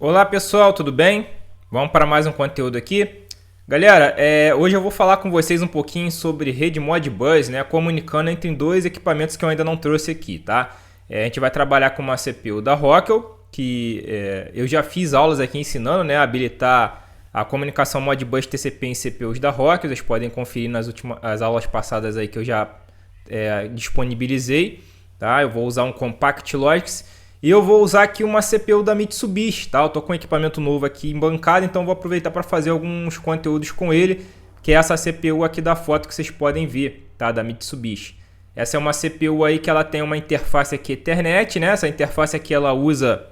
Olá pessoal, tudo bem? Vamos para mais um conteúdo aqui. Galera, hoje eu vou falar com vocês um pouquinho sobre rede Modbus, né, comunicando entre dois equipamentos que eu ainda não trouxe aqui, tá? A gente vai trabalhar com uma CPU da Rockwell, que eu já fiz aulas aqui ensinando, né, a habilitar a comunicação Modbus TCP em CPUs da Rockwell. Vocês podem conferir nas últimas aulas passadas aí que eu já disponibilizei, tá? Eu vou usar um Compact Logics. E eu vou usar aqui uma CPU da Mitsubishi, tá? Eu tô com um equipamento novo aqui em bancada, então vou aproveitar para fazer alguns conteúdos com ele, que é essa CPU aqui da foto que vocês podem ver, tá? Da Mitsubishi. Essa é uma CPU aí que ela tem uma interface aqui Ethernet, né? Essa interface aqui ela usa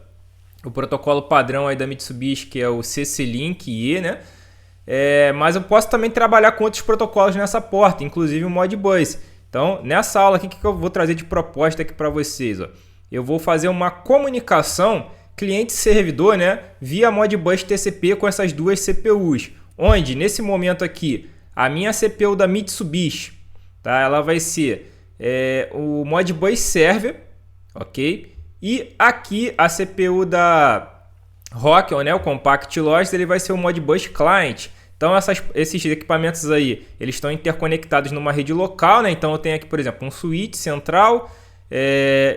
o protocolo padrão aí da Mitsubishi, que é o CC-Link E, né? Mas eu posso também trabalhar com outros protocolos nessa porta, inclusive o Modbus. Então, nessa aula aqui, o que eu vou trazer de proposta aqui para vocês, ó? Eu vou fazer uma comunicação cliente-servidor, né, via Modbus TCP com essas duas CPUs. Onde, nesse momento aqui, a minha CPU da Mitsubishi, tá, ela vai ser o Modbus Server, ok? E aqui a CPU da Rockwell, né, o Compact Logics, ele vai ser o Modbus Client. Então esses equipamentos aí, eles estão interconectados numa rede local, né? Então eu tenho aqui, por exemplo, um switch central.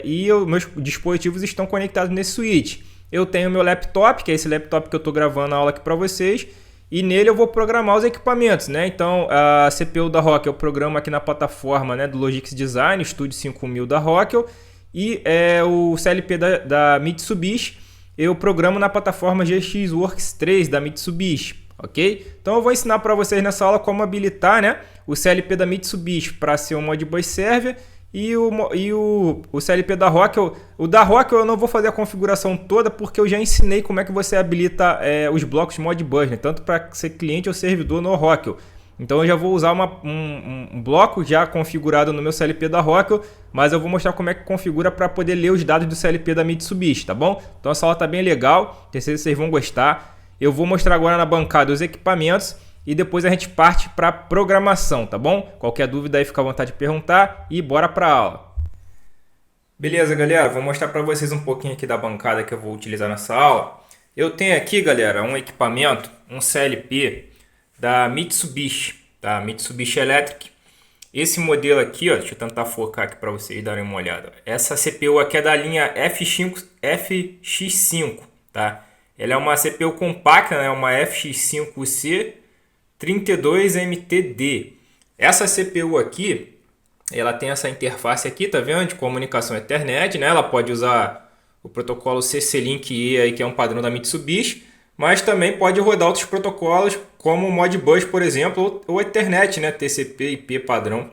E meus dispositivos estão conectados nesse switch. Eu tenho meu laptop, que é esse laptop que eu estou gravando a aula aqui para vocês, e nele eu vou programar os equipamentos, né? Então a CPU da Rockwell eu programo aqui na plataforma, né, do Logix Design, Studio 5000 da Rockwell, e o CLP da Mitsubishi eu programo na plataforma GXWorks 3 da Mitsubishi, ok? Então eu vou ensinar para vocês nessa aula como habilitar, né, o CLP da Mitsubishi para ser um Modbus Server. E o CLP da Rockwell, o da Rockwell eu não vou fazer a configuração toda porque eu já ensinei como é que você habilita os blocos Modbus, né? Tanto para ser cliente ou servidor no Rockwell. Então eu já vou usar um bloco já configurado no meu CLP da Rockwell, mas eu vou mostrar como é que configura para poder ler os dados do CLP da Mitsubishi, tá bom? Então essa aula tá bem legal, tenho certeza que vocês vão gostar. Eu vou mostrar agora na bancada os equipamentos e depois a gente parte para programação, tá bom? Qualquer dúvida aí fica à vontade de perguntar e bora para a aula. Beleza, galera, vou mostrar para vocês um pouquinho aqui da bancada que eu vou utilizar nessa aula. Eu tenho aqui, galera, um equipamento, um CLP da Mitsubishi, tá? Mitsubishi Electric. Esse modelo aqui, ó, deixa eu tentar focar aqui para vocês darem uma olhada. Essa CPU aqui é da linha FX5, tá? Ela é uma CPU compacta, né? Uma FX5C 32MTD. Essa CPU aqui, ela tem essa interface aqui, tá vendo? De comunicação Ethernet, né? Ela pode usar o protocolo CC-Link E aí, que é um padrão da Mitsubishi, mas também pode rodar outros protocolos como o Modbus, por exemplo, ou Ethernet, né? TCP/IP padrão,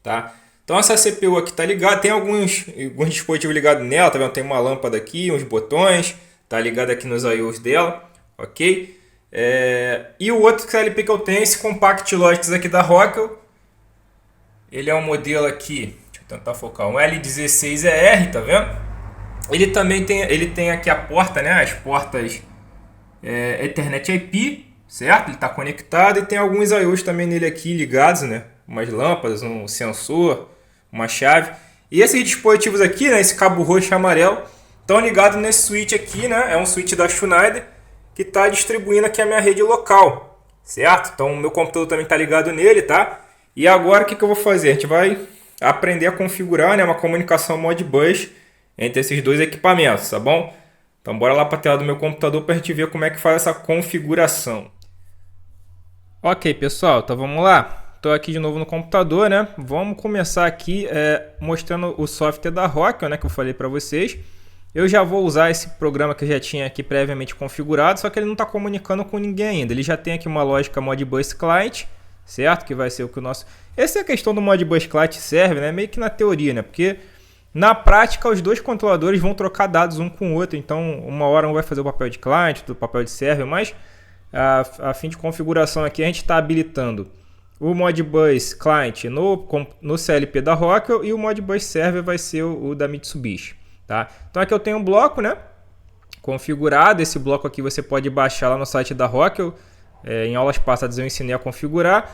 tá? Então essa CPU aqui tá ligada, tem alguns dispositivos ligados nela, tá vendo? Tem uma lâmpada aqui, uns botões, tá ligado aqui nos I/Os dela, ok? E o outro CLP que eu tenho, esse Compact Logics aqui da Rockwell, ele é um modelo aqui, deixa eu tentar focar, um L16ER, tá vendo? Ele também tem aqui a porta, né, as portas Ethernet IP, certo? Ele está conectado e tem alguns I/Os também nele aqui ligados, né? Umas lâmpadas, um sensor, uma chave. E esses dispositivos aqui, né, esse cabo roxo e amarelo, estão ligados nesse switch aqui, né? É um switch da Schneider, que está distribuindo aqui a minha rede local, certo? Então o meu computador também está ligado nele, tá? E agora o que eu vou fazer? A gente vai aprender a configurar, né, uma comunicação Modbus entre esses dois equipamentos, tá bom? Então bora lá para a tela do meu computador para a gente ver como é que faz essa configuração. Ok, pessoal, então vamos lá. Estou aqui de novo no computador, né? Vamos começar aqui mostrando o software da Rockwell, né, que eu falei para vocês. Eu já vou usar esse programa que eu já tinha aqui previamente configurado, só que ele não está comunicando com ninguém ainda. Ele já tem aqui uma lógica Modbus Client, certo? Que vai ser o que o nosso... Essa é a questão do Modbus Client serve, né? Meio que na teoria, né? Porque na prática os dois controladores vão trocar dados um com o outro. Então uma hora um vai fazer o papel de client, outro o papel de server, mas a fim de configuração aqui a gente está habilitando o Modbus Client no CLP da Rockwell e o Modbus Server vai ser o da Mitsubishi. Tá? Então aqui eu tenho um bloco, né, configurado. Esse bloco aqui você pode baixar lá no site da Rockwell. Em aulas passadas eu ensinei a configurar.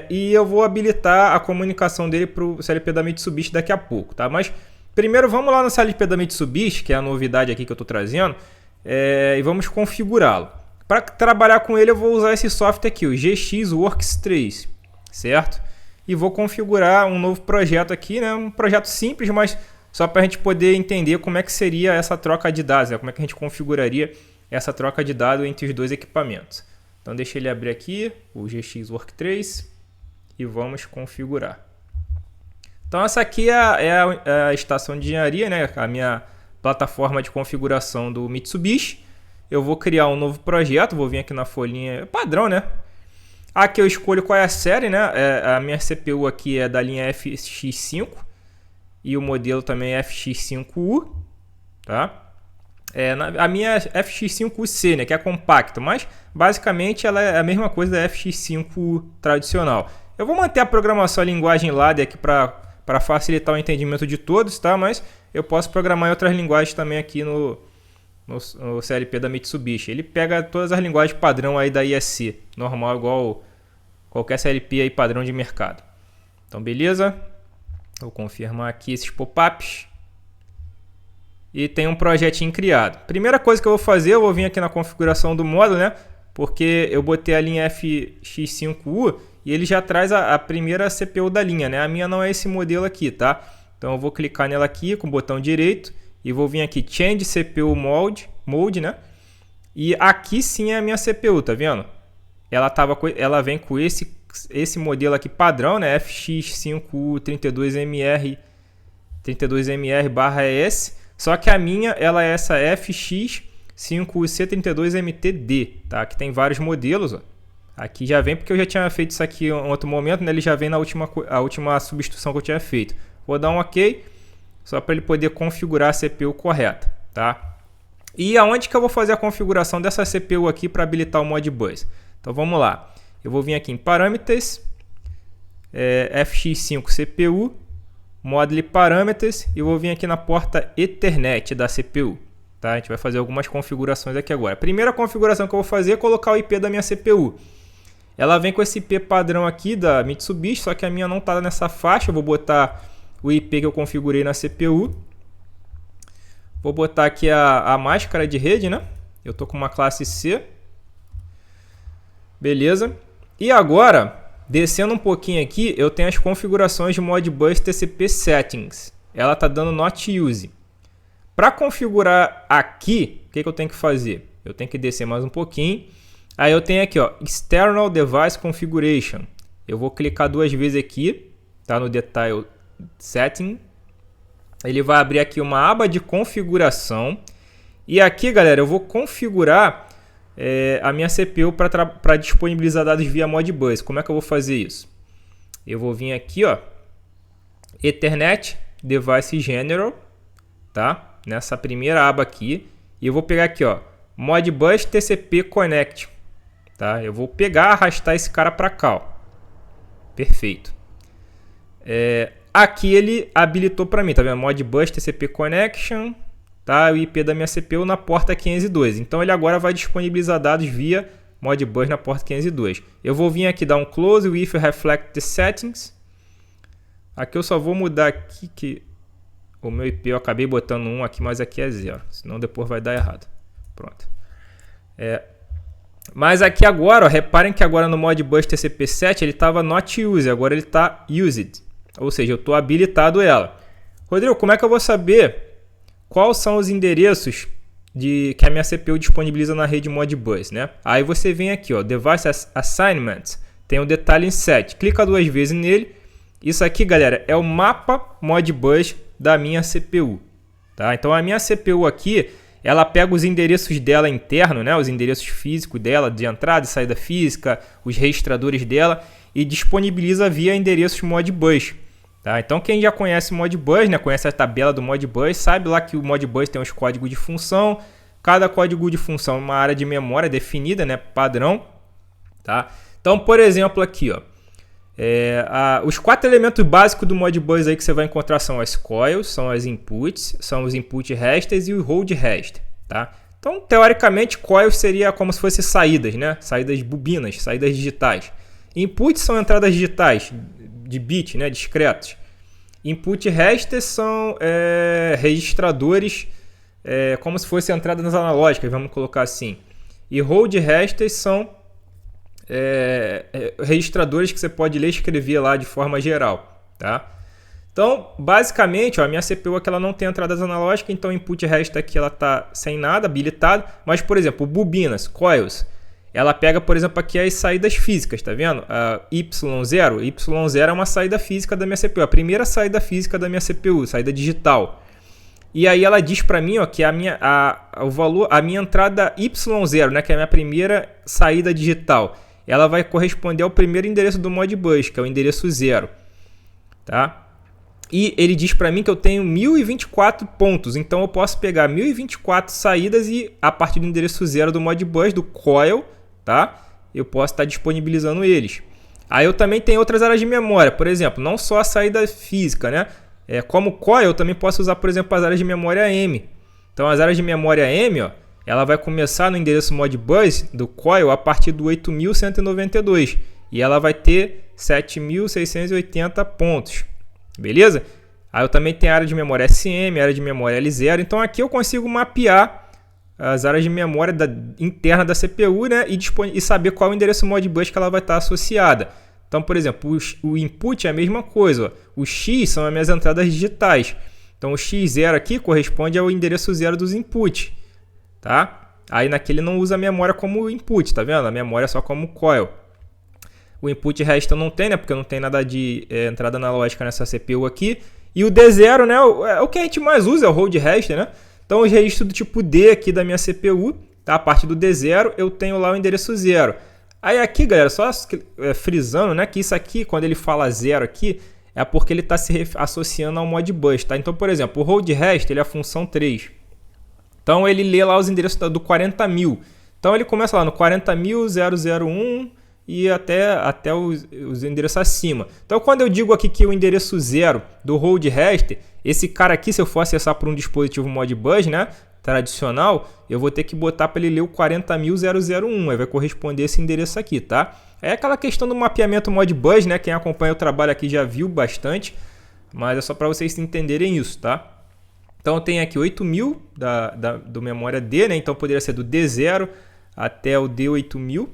E eu vou habilitar a comunicação dele para o CLP da Mitsubishi daqui a pouco. Tá? Mas primeiro vamos lá no CLP da Mitsubishi, que é a novidade aqui que eu estou trazendo. e vamos configurá-lo. Para trabalhar com ele eu vou usar esse software aqui, o GXWorks 3, certo? E vou configurar um novo projeto aqui, né? Um projeto simples, mas só para a gente poder entender como é que seria essa troca de dados, né? Como é que a gente configuraria essa troca de dados entre os dois equipamentos. Então deixa ele abrir aqui, o GXWorks 3, e vamos configurar. Então essa aqui é a estação de engenharia, né? A minha plataforma de configuração do Mitsubishi. Eu vou criar um novo projeto, vou vir aqui na folhinha padrão, né? Aqui eu escolho qual é a série, né? A minha CPU aqui é da linha FX5 e o modelo também é FX5U, tá? A minha FX5C, né? Que é compacta, mas basicamente ela é a mesma coisa da FX5 tradicional. Eu vou manter a programação, a linguagem ladder aqui para facilitar o entendimento de todos, tá? Mas eu posso programar em outras linguagens também aqui no CLP da Mitsubishi. Ele pega todas as linguagens padrão aí da ISC, normal, igual qualquer CLP aí padrão de mercado. Então beleza, vou confirmar aqui esses pop-ups e tem um projetinho criado. Primeira coisa que eu vou fazer, eu vou vir aqui na configuração do módulo, né? Porque eu botei a linha FX5U e ele já traz a primeira CPU da linha, né? A minha não é esse modelo aqui, tá? Então eu vou clicar nela aqui com o botão direito e vou vir aqui Change CPU Mode, né? E aqui sim é a minha CPU, tá vendo? Ela vem com esse modelo aqui padrão, né? FX5U32MR 32MR/ES. Só que a minha ela é essa FX5UC32MTD, tá? Aqui tem vários modelos, ó. Aqui já vem porque eu já tinha feito isso aqui em outro momento, né? Ele já vem na última substituição que eu tinha feito. Vou dar um OK, só para ele poder configurar a CPU correta, tá? E aonde que eu vou fazer a configuração dessa CPU aqui para habilitar o Modbus? Então vamos lá. Eu vou vir aqui em Parameters, FX5 CPU, Module Parameters, e vou vir aqui na porta Ethernet da CPU. Tá? A gente vai fazer algumas configurações aqui agora. A primeira configuração que eu vou fazer é colocar o IP da minha CPU. Ela vem com esse IP padrão aqui da Mitsubishi, só que a minha não está nessa faixa. Eu vou botar o IP que eu configurei na CPU. Vou botar aqui a máscara de rede, né? Eu estou com uma classe C. Beleza. E agora, descendo um pouquinho aqui, eu tenho as configurações de Modbus TCP Settings. Ela está dando Not Use. Para configurar aqui, o que eu tenho que fazer? Eu tenho que descer mais um pouquinho. Aí eu tenho aqui, ó, External Device Configuration. Eu vou clicar duas vezes aqui, tá, no Detail Setting. Ele vai abrir aqui uma aba de configuração. E aqui, galera, eu vou configurar a minha CPU para disponibilizar dados via Modbus. Como é que eu vou fazer isso? Eu vou vir aqui, ó, Ethernet Device General, tá? Nessa primeira aba aqui, e eu vou pegar aqui, ó, Modbus TCP Connect, tá? Eu vou pegar, arrastar esse cara para cá, ó. Perfeito. Aqui ele habilitou para mim, tá vendo? Modbus TCP Connection, tá? O IP da minha CPU na porta 502. Então ele agora vai disponibilizar dados via Modbus na porta 502. Eu vou vir aqui dar um close with reflect the settings. Aqui eu só vou mudar aqui que o meu IP eu acabei botando 1 aqui, mas aqui é 0. Senão depois vai dar errado. Pronto. Mas aqui agora, ó, reparem que agora no Modbus TCP7 ele estava not used, agora ele está used. Ou seja, eu estou habilitado ela. Rodrigo, como é que eu vou saber quais são os endereços que a minha CPU disponibiliza na rede Modbus, né? Aí você vem aqui, ó, Device Assignments, tem um detalhe em set. Clica duas vezes nele. Isso aqui, galera, é o mapa Modbus da minha CPU, tá? Então a minha CPU aqui, ela pega os endereços dela interno, né? Os endereços físicos dela, de entrada e saída física, os registradores dela, e disponibiliza via endereços Modbus, tá? Então quem já conhece Modbus, né? Conhece a tabela do Modbus, sabe lá que o Modbus tem os códigos de função. Cada código de função é uma área de memória definida, né? Padrão, tá? Então, por exemplo, aqui, ó, os 4 elementos básicos do Modbus aí que você vai encontrar são as coils, são as inputs, são os input registers e o hold register, tá? Então, teoricamente, coils seria como se fosse saídas, né? Saídas bobinas, saídas digitais. Inputs são entradas digitais de bit, né? Discretos. Input registers são registradores como se fosse entradas analógicas, vamos colocar assim. E hold resters são registradores que você pode ler e escrever lá de forma geral, tá? Então, basicamente, ó, a minha CPU aqui ela não tem entradas analógicas, então o input register aqui ela está sem nada, habilitado. Mas, por exemplo, bobinas, coils, ela pega, por exemplo, aqui as saídas físicas, tá vendo? A Y0, Y0 é uma saída física da minha CPU, a primeira saída física da minha CPU, saída digital. E aí ela diz para mim, ó, que a minha entrada Y0, né, que é a minha primeira saída digital, ela vai corresponder ao primeiro endereço do Modbus, que é o endereço 0, tá? E ele diz para mim que eu tenho 1024 pontos, então eu posso pegar 1024 saídas e a partir do endereço 0 do Modbus, do coil, tá? Eu posso estar disponibilizando eles. Aí eu também tenho outras áreas de memória, por exemplo, não só a saída física, né? Como coil, eu também posso usar, por exemplo, as áreas de memória M. Então as áreas de memória M, ó, ela vai começar no endereço Modbus do coil a partir do 8192 e ela vai ter 7680 pontos. Beleza? Aí eu também tenho a área de memória SM, área de memória L0. Então aqui eu consigo mapear as áreas de memória interna da CPU, né? E saber qual é o endereço Modbus que ela vai estar associada. Então, por exemplo, o input é a mesma coisa. Ó. O X são as minhas entradas digitais. Então o X0 aqui corresponde ao endereço 0 dos inputs. Tá? Aí naquele não usa a memória como input, tá vendo? A memória é só como coil. O input resto não tem, né? Porque não tem nada de entrada analógica nessa CPU aqui. E o D0, né? O que a gente mais usa é o hold register, né? Então, os registros do tipo D aqui da minha CPU, tá? A partir do D0, eu tenho lá o endereço 0. Aí aqui, galera, só frisando, né? Que isso aqui, quando ele fala 0 aqui, é porque ele está se associando ao Modbus, tá? Então, por exemplo, o hold register ele é a função 3. Então, ele lê lá os endereços do 40.000. Então, ele começa lá no 40.001... e até os endereços acima. Então, quando eu digo aqui que o endereço 0 do hold register, esse cara aqui, se eu for acessar por um dispositivo Modbus, né, tradicional, eu vou ter que botar para ele ler o 40.001, aí vai corresponder esse endereço aqui, tá? É aquela questão do mapeamento Modbus, né, quem acompanha o trabalho aqui já viu bastante, mas é só para vocês entenderem isso, tá? Então, tem aqui 8.000 do memória D, né, então poderia ser do D0 até o D8000.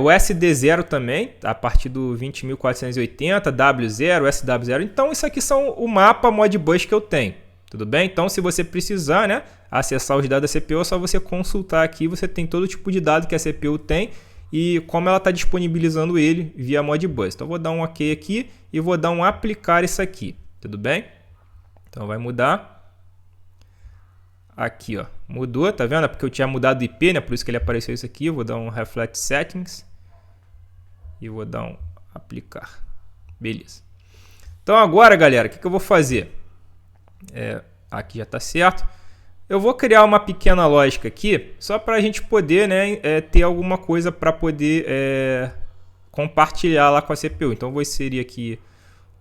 O SD0 também, a partir do 20.480, W0, SW0. Então, isso aqui são o mapa Modbus que eu tenho. Tudo bem? Então, se você precisar, né, acessar os dados da CPU, é só você consultar aqui. Você tem todo tipo de dado que a CPU tem e como ela está disponibilizando ele via Modbus. Então, vou dar um OK aqui e vou dar um aplicar isso aqui. Tudo bem? Então, vai mudar. Aqui, ó, mudou, tá vendo? É porque eu tinha mudado o IP, né? Por isso que ele apareceu isso aqui. Eu vou dar um Reflect Settings e vou dar um aplicar. Beleza. Então agora, galera, o que eu vou fazer? Aqui já está certo. Eu vou criar uma pequena lógica aqui, só para a gente poder, né, ter alguma coisa para poder compartilhar lá com a CPU. Então vou inserir aqui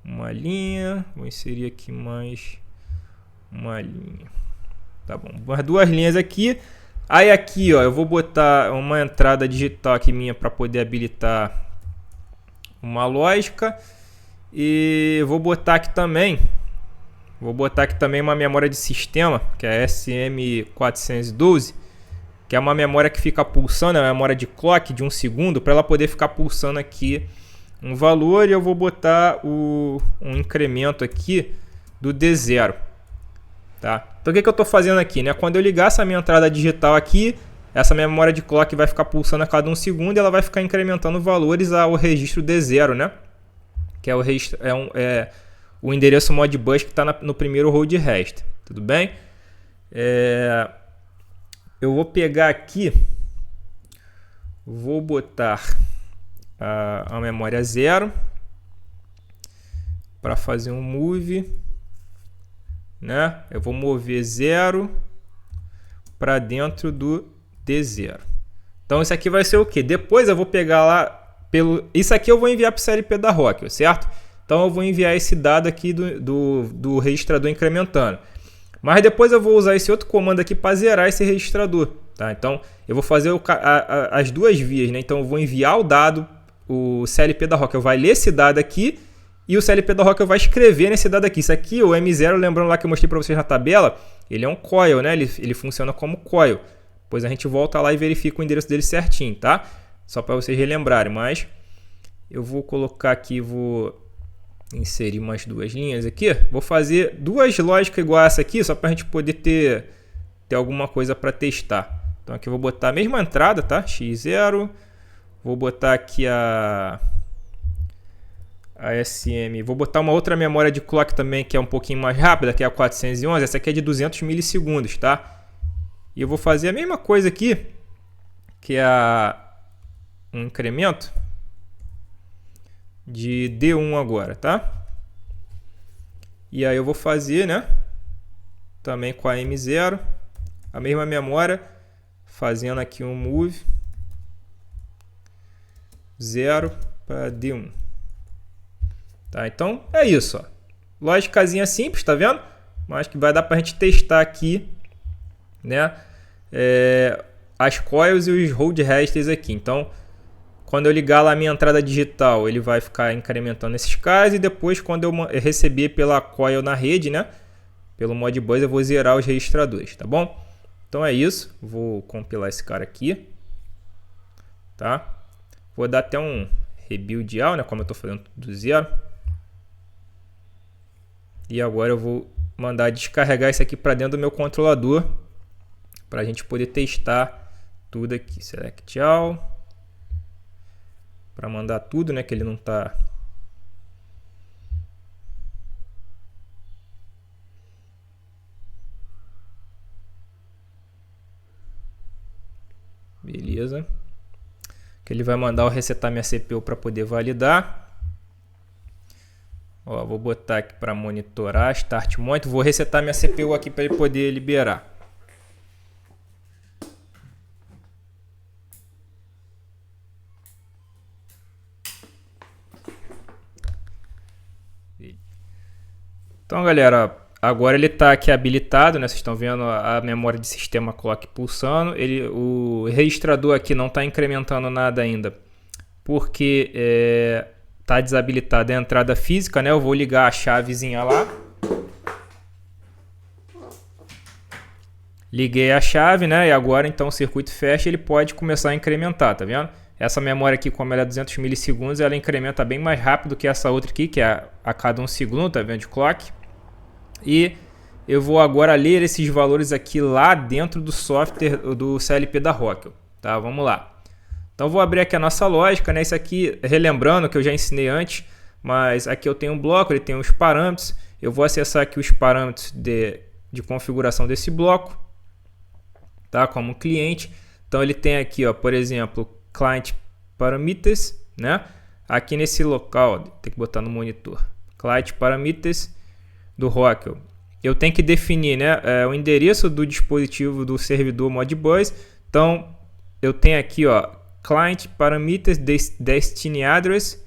uma linha, vou inserir aqui mais uma linha. Tá bom, umas duas linhas aqui. Aí aqui, ó, eu vou botar uma entrada digital aqui minha para poder habilitar uma lógica. E vou botar aqui também uma memória de sistema, que é a SM412, que é uma memória que fica pulsando, é uma memória de clock de 1 segundo, para ela poder ficar pulsando aqui um valor. E eu vou botar um incremento aqui do D0. Tá? Então o que eu estou fazendo aqui, né? Quando eu ligar essa minha entrada digital aqui, essa memória de clock vai ficar pulsando a cada 1 segundo e ela vai ficar incrementando valores ao registro D0, né? Que é o endereço Modbus que está no primeiro hold register. Tudo bem? Eu vou pegar aqui, vou botar a memória 0 para fazer um move. Né? Eu vou mover 0 para dentro do D0. Então isso aqui vai ser o que? Depois eu vou pegar lá isso aqui eu vou enviar para o CLP da Rockwell, certo? Então eu vou enviar esse dado aqui do registrador incrementando. Mas depois eu vou usar esse outro comando aqui para zerar esse registrador, tá? Então eu vou fazer as duas vias, né? Então eu vou enviar o dado, o CLP da Rockwell vai ler esse dado aqui e o CLP da Rockwell vai escrever nesse dado aqui. Isso aqui, o M0, lembrando lá que eu mostrei para vocês na tabela, ele é um coil, né? Ele funciona como coil. Depois a gente volta lá e verifica o endereço dele certinho, tá? Só para vocês relembrarem, mas eu vou colocar aqui, vou inserir mais duas linhas aqui. Vou fazer duas lógicas igual a essa aqui, só para a gente poder ter alguma coisa para testar. Então aqui eu vou botar a mesma entrada, tá? X0. Vou botar aqui a SM. Vou botar uma outra memória de clock também, que é um pouquinho mais rápida, que é a 411. Essa aqui é de 200 milissegundos, tá? E eu vou fazer a mesma coisa aqui, que é um incremento de D1 agora, tá? E aí eu vou fazer, né? Também com a M0, a mesma memória, fazendo aqui um move 0 para D1. Tá? Então é isso, ó. Lógicazinha simples, tá vendo? Mas que vai dar para a gente testar aqui, né? As coils e os hold registers aqui. Então, quando eu ligar lá a minha entrada digital, ele vai ficar incrementando esses casos, e depois quando eu receber pela coil na rede, né, pelo Modbus, eu vou zerar os registradores, tá bom? Então é isso, vou compilar esse cara aqui, tá? Vou dar até um rebuild all, né, como eu estou fazendo do zero. E agora eu vou mandar descarregar isso aqui para dentro do meu controlador, para a gente poder testar tudo aqui. Select all. Para mandar tudo, né, que ele não está... Beleza. Que ele vai mandar eu resetar minha CPU para poder validar. Ó, vou botar aqui para monitorar, Start Monitor. Vou resetar minha CPU aqui para ele poder liberar. Então, galera, agora ele está aqui habilitado, né? Vocês estão vendo a memória de sistema clock pulsando. O registrador aqui não está incrementando nada ainda, porque está desabilitada a entrada física, né? Eu vou ligar a chavezinha lá. Liguei a chave, né? E agora então o circuito fecha, ele pode começar a incrementar, tá vendo? Essa memória aqui, como ela é 200 milissegundos, ela incrementa bem mais rápido que essa outra aqui, que é a cada 1 segundo, tá vendo, de clock. E eu vou agora ler esses valores aqui lá dentro do software do CLP da Rockwell, tá? Vamos lá. Então vou abrir aqui a nossa lógica, né? Isso aqui, relembrando que eu já ensinei antes, mas aqui eu tenho um bloco, ele tem os parâmetros. Eu vou acessar aqui os parâmetros de configuração desse bloco, tá? Como cliente. Então ele tem aqui, ó, por exemplo, Client Parameters, né? Aqui nesse local, tem que botar no monitor. Client Parameters do Rockwell. Eu tenho que definir, né, o endereço do dispositivo do servidor Modbus. Então eu tenho aqui, ó, Client Parameters Destiny Address.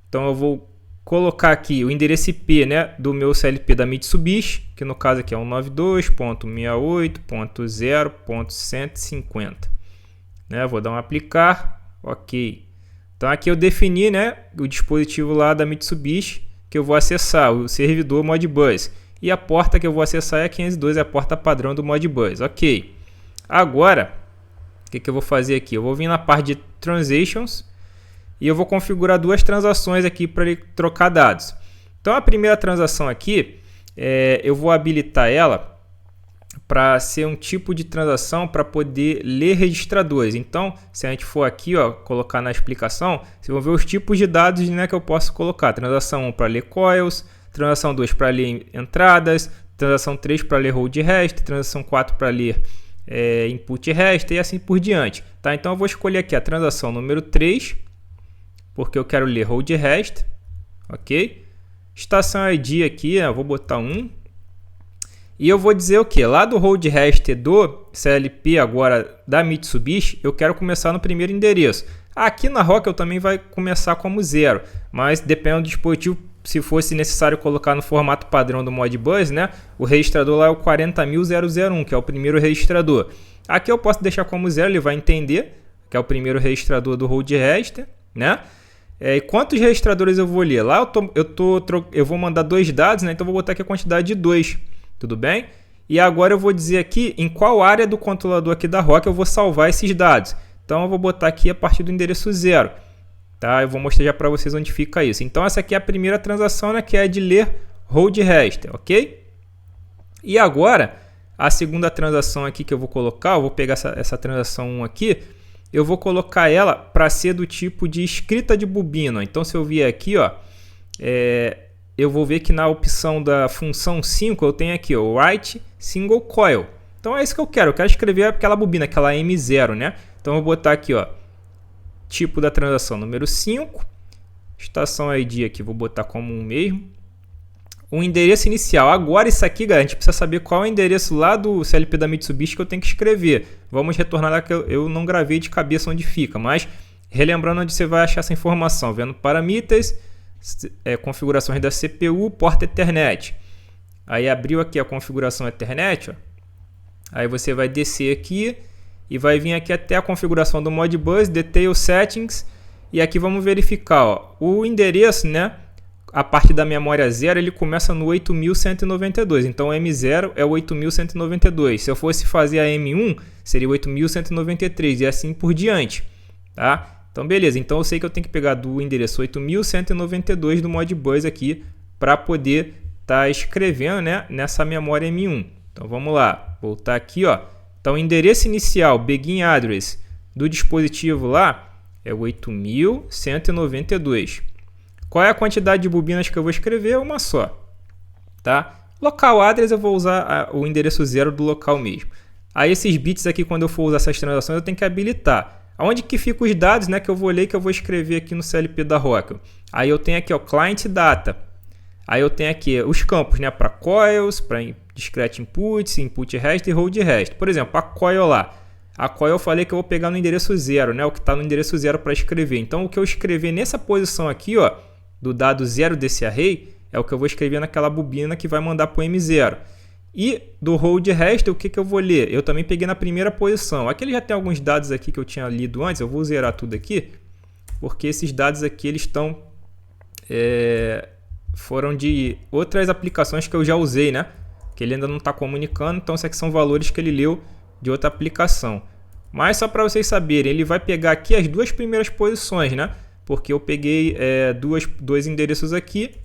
Então eu vou colocar aqui o endereço IP, né, do meu CLP da Mitsubishi, que no caso aqui é 192.68.0.150. Né, vou dar um aplicar, ok. Então aqui eu defini, né, o dispositivo lá da Mitsubishi que eu vou acessar, o servidor Modbus. E a porta que eu vou acessar é a 502, é a porta padrão do Modbus, ok. Agora, o que eu vou fazer aqui? Eu vou vir na parte de Transactions e eu vou configurar duas transações aqui para ele trocar dados. Então a primeira transação aqui, eu vou habilitar ela para ser um tipo de transação para poder ler registradores. Então, se a gente for aqui, ó, colocar na explicação, vocês vão ver os tipos de dados, né, que eu posso colocar. Transação 1 para ler coils, transação 2 para ler entradas, transação 3 para ler hold rest, transação 4 para ler input rest e assim por diante. Tá? Então eu vou escolher aqui a transação número 3, porque eu quero ler hold rest, ok? Estação ID aqui, eu vou botar 1. E eu vou dizer o que? Lá do hold rest do CLP agora da Mitsubishi, eu quero começar no primeiro endereço. Aqui na Rockwell também vai começar como 0, mas dependendo do dispositivo, se fosse necessário colocar no formato padrão do Modbus, né? O registrador lá é o 40.001, que é o primeiro registrador. Aqui eu posso deixar como 0, ele vai entender que é o primeiro registrador do hold register, né? E quantos registradores eu vou ler? Lá eu vou mandar 2 dados, né? Então eu vou botar aqui a quantidade de 2, tudo bem? E agora eu vou dizer aqui em qual área do controlador aqui da Rock eu vou salvar esses dados. Então eu vou botar aqui a partir do endereço 0. Tá? Eu vou mostrar já para vocês onde fica isso. Então essa aqui é a primeira transação, né, que é de ler hold register, ok? E agora, a segunda transação aqui que eu vou colocar, eu vou pegar essa transação 1 aqui, eu vou colocar ela para ser do tipo de escrita de bobina. Então se eu vier aqui, ó, eu vou ver que na opção da função 5 eu tenho aqui o write single coil. Então é isso que eu quero escrever aquela bobina, aquela M0, né? Então eu vou botar aqui, ó, tipo da transação número 5, estação ID aqui, vou botar como um mesmo. O endereço inicial. Agora isso aqui, galera, a gente precisa saber qual é o endereço lá do CLP da Mitsubishi que eu tenho que escrever. Vamos retornar lá que eu não gravei de cabeça onde fica, mas relembrando onde você vai achar essa informação. Vendo parameters, configurações da CPU, porta Ethernet. Aí abriu aqui a configuração Ethernet, ó. Aí você vai descer aqui e vai vir aqui até a configuração do Modbus, Detail Settings, e aqui vamos verificar, ó, o endereço, né, a partir da memória 0, ele começa no 8192, então o M0 é o 8192, se eu fosse fazer a M1, seria o 8193 e assim por diante, tá? Então beleza, então eu sei que eu tenho que pegar do endereço 8192 do Modbus aqui para poder estar escrevendo, né, nessa memória M1. Então vamos lá, voltar aqui, ó. Então o endereço inicial, begin address do dispositivo lá é o 8192. Qual é a quantidade de bobinas que eu vou escrever? Uma só, tá? Local address eu vou usar o endereço 0 do local mesmo. Aí esses bits aqui, quando eu for usar essas transações, eu tenho que habilitar. Aonde que ficam os dados, né, que eu vou ler, que eu vou escrever aqui no CLP da Rockwell? Aí eu tenho aqui, ó, client data. Aí eu tenho aqui os campos, né, para coils, para discrete inputs, input rest e hold rest. Por exemplo, a coil lá. A coil eu falei que eu vou pegar no endereço 0, né, o que está no endereço 0 para escrever. Então o que eu escrever nessa posição aqui, ó, do dado 0 desse array, é o que eu vou escrever naquela bobina que vai mandar para o M0. E do hold rest, o que eu vou ler? Eu também peguei na primeira posição. Aqui ele já tem alguns dados aqui que eu tinha lido antes, eu vou zerar tudo aqui, porque esses dados aqui eles estão... foram de outras aplicações que eu já usei, né? Que ele ainda não está comunicando, então esses aqui são valores que ele leu de outra aplicação. Mas só para vocês saberem, ele vai pegar aqui as duas primeiras posições, né? Porque eu peguei dois endereços aqui,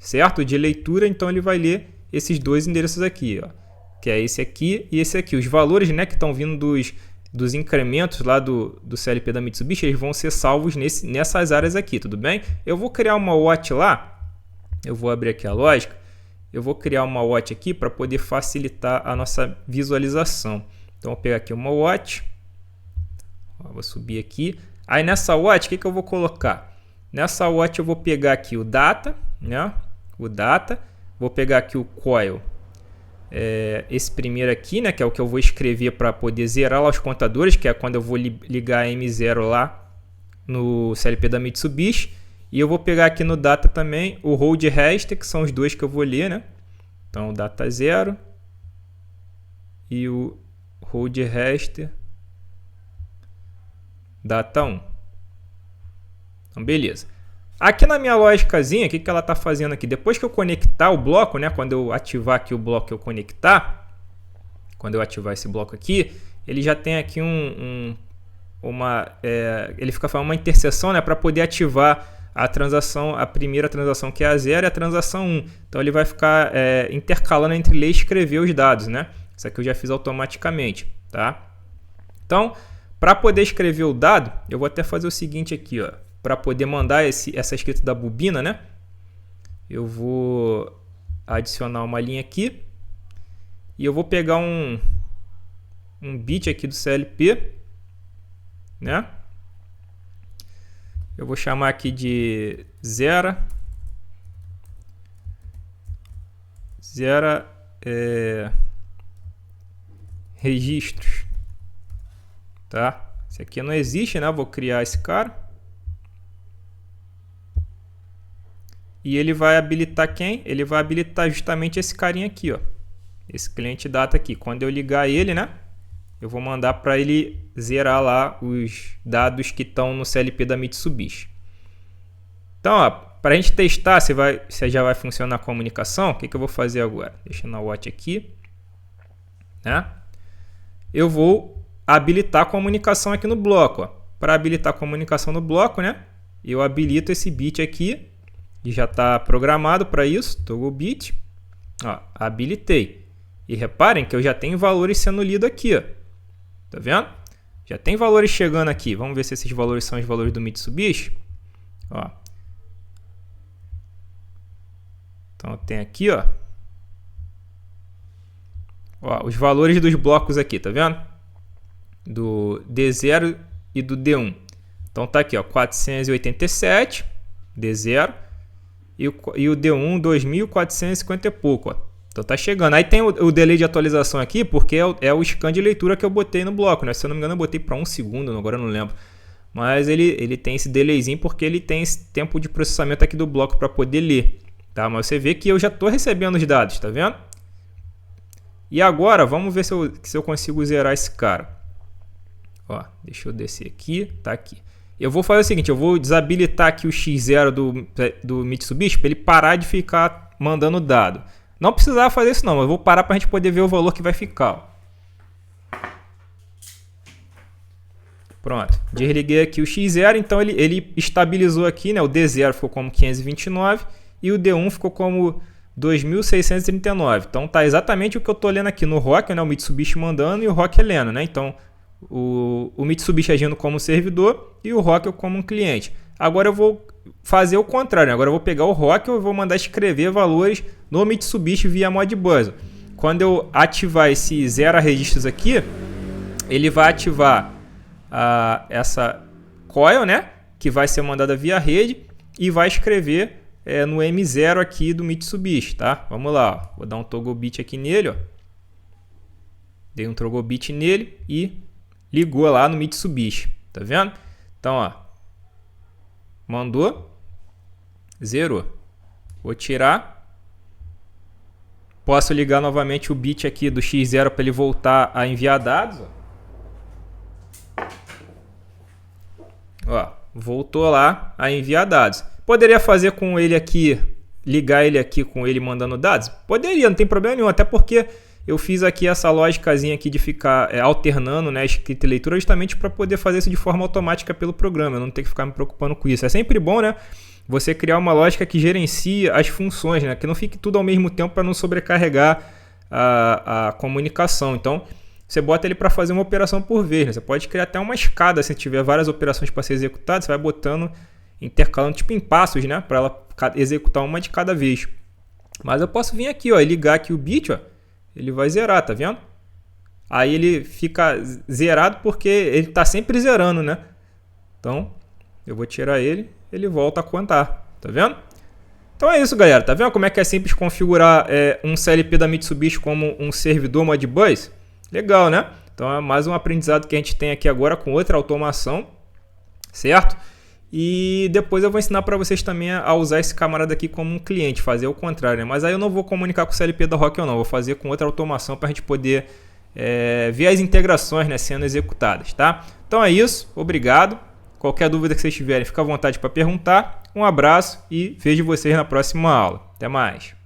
certo? De leitura, então ele vai ler esses dois endereços aqui, ó, que é esse aqui e esse aqui. Os valores, né, que estão vindo dos incrementos lá do CLP da Mitsubishi, eles vão ser salvos nessas áreas aqui, tudo bem? Eu vou criar uma watch lá, eu vou abrir aqui a lógica, eu vou criar uma watch aqui para poder facilitar a nossa visualização. Então, vou pegar aqui uma watch, vou subir aqui. Aí nessa watch, o que eu vou colocar? Nessa watch eu vou pegar aqui o data, né? O data, vou pegar aqui o coil, esse primeiro aqui, né? Que é o que eu vou escrever para poder zerar lá os contadores, que é quando eu vou ligar a M0 lá no CLP da Mitsubishi. E eu vou pegar aqui no data também o hold rest, que são os dois que eu vou ler, né? Então, o data 0 e o hold rest data 1. Então, beleza. Aqui na minha lógicazinha, o que ela está fazendo aqui? Depois que eu conectar o bloco, né? Quando eu ativar aqui o bloco que eu conectar, quando eu ativar esse bloco aqui, ele já tem aqui ele fica fazendo uma interseção, né? Para poder ativar a transação, a primeira transação que é a 0 e a transação 1. Então ele vai ficar intercalando entre ler e escrever os dados, né? Isso aqui eu já fiz automaticamente, tá? Então, para poder escrever o dado, eu vou até fazer o seguinte aqui, ó, para poder mandar essa escrita da bobina, né? Eu vou adicionar uma linha aqui e eu vou pegar um bit aqui do CLP, né? Eu vou chamar aqui de 0 registros, tá? Esse aqui não existe, né? Vou criar esse cara e ele vai habilitar quem? Ele vai habilitar justamente esse carinha aqui, ó, esse cliente data aqui. Quando eu ligar ele, né? Eu vou mandar para ele zerar lá os dados que estão no CLP da Mitsubishi. Então, ó, para a gente testar se já vai funcionar a comunicação, o que eu vou fazer agora? Deixa na watch aqui, né? Eu vou habilitar a comunicação aqui no bloco. Para habilitar a comunicação no bloco, né? Eu habilito esse bit aqui e já está programado para isso. Toggle bit, ó, habilitei. E reparem que eu já tenho valores sendo lidos aqui, ó. Tá vendo? Já tem valores chegando aqui. Vamos ver se esses valores são os valores do Mitsubishi. Ó. Então tem aqui, ó, os valores dos blocos aqui, tá vendo? Do D0 e do D1. Então tá aqui, ó, 487 D0 e o D1 2450 e pouco, ó. Então tá chegando. Aí tem o delay de atualização aqui, porque é o scan de leitura que eu botei no bloco, né? Se eu não me engano, eu botei para 1 segundo, agora eu não lembro. Mas ele tem esse delayzinho porque ele tem esse tempo de processamento aqui do bloco para poder ler. Tá? Mas você vê que eu já estou recebendo os dados, tá vendo? E agora, vamos ver se eu consigo zerar esse cara. Ó, deixa eu descer aqui, tá aqui. Eu vou fazer o seguinte, eu vou desabilitar aqui o X0 do Mitsubishi para ele parar de ficar mandando dado. Não precisava fazer isso não, mas eu vou parar para a gente poder ver o valor que vai ficar. Ó. Pronto, desliguei aqui o X0, então ele estabilizou aqui, né? O D0 ficou como 529 e o D1 ficou como 2.639. Então tá exatamente o que eu estou lendo aqui no ROC, né? O Mitsubishi mandando e o ROC lendo, né? Então o Mitsubishi agindo como servidor e o ROC como um cliente. Agora eu vou fazer o contrário, agora eu vou pegar o ROC e vou mandar escrever valores no Mitsubishi via Modbus. Quando eu ativar esse zero registros aqui, ele vai ativar essa coil, né, que vai ser mandada via rede e vai escrever no M0 aqui do Mitsubishi, tá? Vamos lá, ó. Vou dar um toggle bit aqui nele, ó. Dei um toggle bit nele e ligou lá no Mitsubishi, tá vendo? Então, ó, mandou, zerou. Vou tirar. Posso ligar novamente o bit aqui do X0 para ele voltar a enviar dados, ó. Ó, voltou lá a enviar dados. Poderia fazer com ele aqui, ligar ele aqui com ele mandando dados? Poderia, não tem problema nenhum, até porque eu fiz aqui essa lógicazinha aqui de ficar alternando, né, escrita e leitura justamente para poder fazer isso de forma automática pelo programa, eu não ter que ficar me preocupando com isso. É sempre bom, né, você criar uma lógica que gerencie as funções, né, que não fique tudo ao mesmo tempo para não sobrecarregar a comunicação. Então, você bota ele para fazer uma operação por vez, né? Você pode criar até uma escada, se tiver várias operações para ser executadas, você vai botando, intercalando tipo em passos, né? Para ela executar uma de cada vez. Mas eu posso vir aqui, ó, e ligar aqui o bit, ó, ele vai zerar, tá vendo? Aí ele fica zerado porque ele está sempre zerando, né? Então, eu vou tirar ele volta a contar, tá vendo? Então é isso, galera. Tá vendo como é que é simples configurar um CLP da Mitsubishi como um servidor Modbus? Legal, né? Então é mais um aprendizado que a gente tem aqui agora com outra automação, certo? E depois eu vou ensinar para vocês também a usar esse camarada aqui como um cliente, fazer o contrário, né? Mas aí eu não vou comunicar com o CLP da ROC, não, vou fazer com outra automação para a gente poder ver as integrações, né, sendo executadas, tá? Então é isso, obrigado. Qualquer dúvida que vocês tiverem, fica à vontade para perguntar. Um abraço e vejo vocês na próxima aula. Até mais!